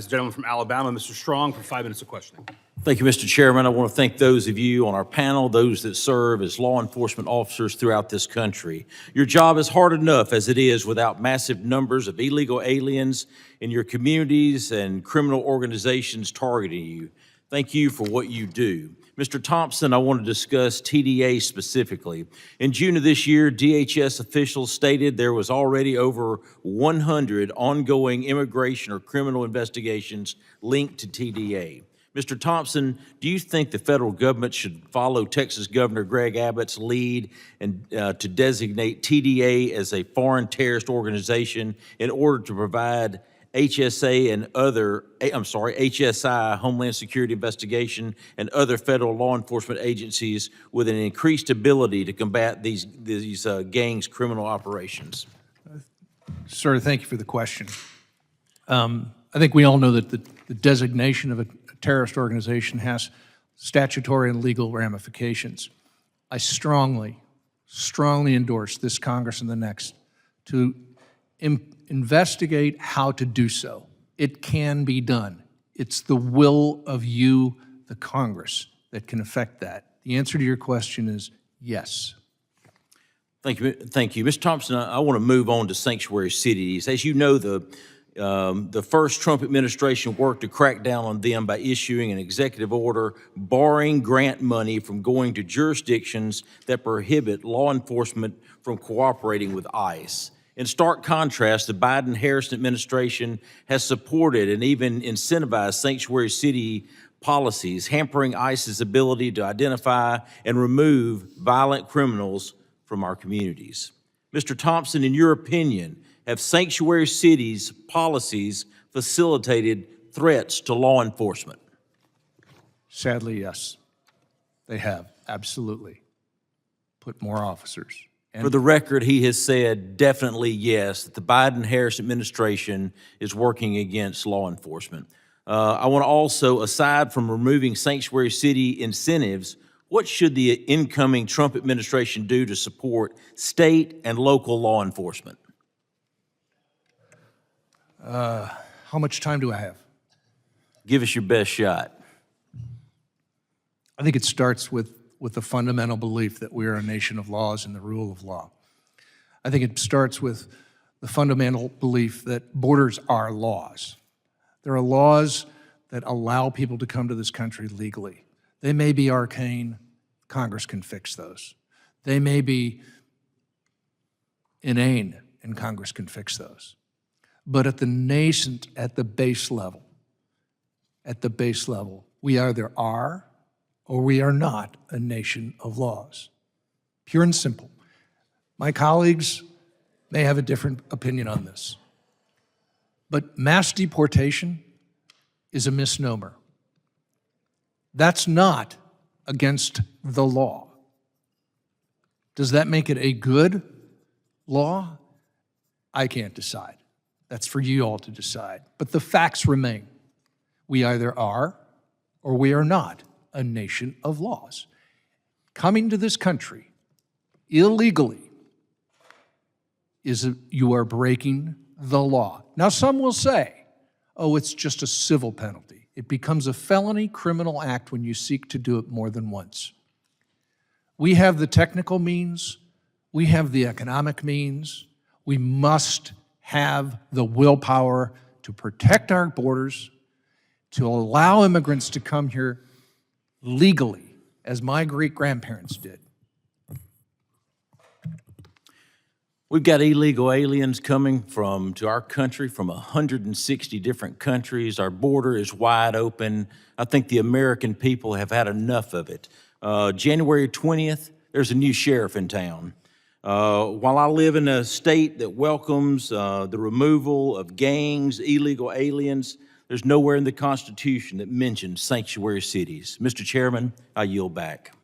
the gentleman from Alabama, Mr. Strong, for 5 minutes of questioning. Thank you, Mr. Chairman. I want to thank those of you on our panel, those that serve as law enforcement officers throughout this country. Your job is hard enough as it is without massive numbers of illegal aliens in your communities and criminal organizations targeting you. Thank you for what you do. Mr. Thompson, I want to discuss TDA specifically. In June of this year, DHS officials stated there was already over 100 ongoing immigration or criminal investigations linked to TDA. Mr. Thompson, do you think the federal government should follow Texas Governor Greg Abbott's lead and to designate TDA as a foreign terrorist organization in order to provide HSI, Homeland Security Investigation, and other federal law enforcement agencies with an increased ability to combat these gangs' criminal operations? Sir, thank you for the question. I think we all know that the designation of a terrorist organization has statutory and legal ramifications. I strongly endorse this Congress and the next to investigate how to do so. It can be done. It's the will of you, the Congress, that can affect that. The answer to your question is yes. Thank you. Mr. Thompson, I want to move on to sanctuary cities. As you know, the first Trump administration worked to crack down on them by issuing an executive order barring grant money from going to jurisdictions that prohibit law enforcement from cooperating with ICE. In stark contrast, the Biden-Harris administration has supported and even incentivized sanctuary city policies, hampering ICE's ability to identify and remove violent criminals from our communities. Mr. Thompson, in your opinion, have sanctuary cities policies facilitated threats to law enforcement? Sadly, yes. They have, absolutely. Put more officers. For the record, he has said definitely yes, that the Biden-Harris administration is working against law enforcement. I want to also, aside from removing sanctuary city incentives, what should the incoming Trump administration do to support state and local law enforcement? How much time do I have? Give us your best shot. I think it starts with the fundamental belief that we are a nation of laws and the rule of law. I think it starts with the fundamental belief that borders are laws. There are laws that allow people to come to this country legally. They may be arcane, Congress can fix those. They may be inane, and Congress can fix those. But at the base level, we either are or we are not a nation of laws. Pure and simple. My colleagues may have a different opinion on this, but mass deportation is a misnomer. That's not against the law. Does that make it a good law? I can't decide. That's for you all to decide. But the facts remain. We either are or we are not a nation of laws. Coming to this country illegally you are breaking the law. Now, some will say, oh, it's just a civil penalty. It becomes a felony criminal act when you seek to do it more than once. We have the technical means. We have the economic means. We must have the willpower to protect our borders, to allow immigrants to come here legally, as my great-grandparents did. We've got illegal aliens coming to our country from 160 different countries. Our border is wide open. I think the American people have had enough of it. January 20th, there's a new sheriff in town. While I live in a state that welcomes the removal of gangs, illegal aliens, there's nowhere in the Constitution that mentions sanctuary cities. Mr. Chairman, I yield back.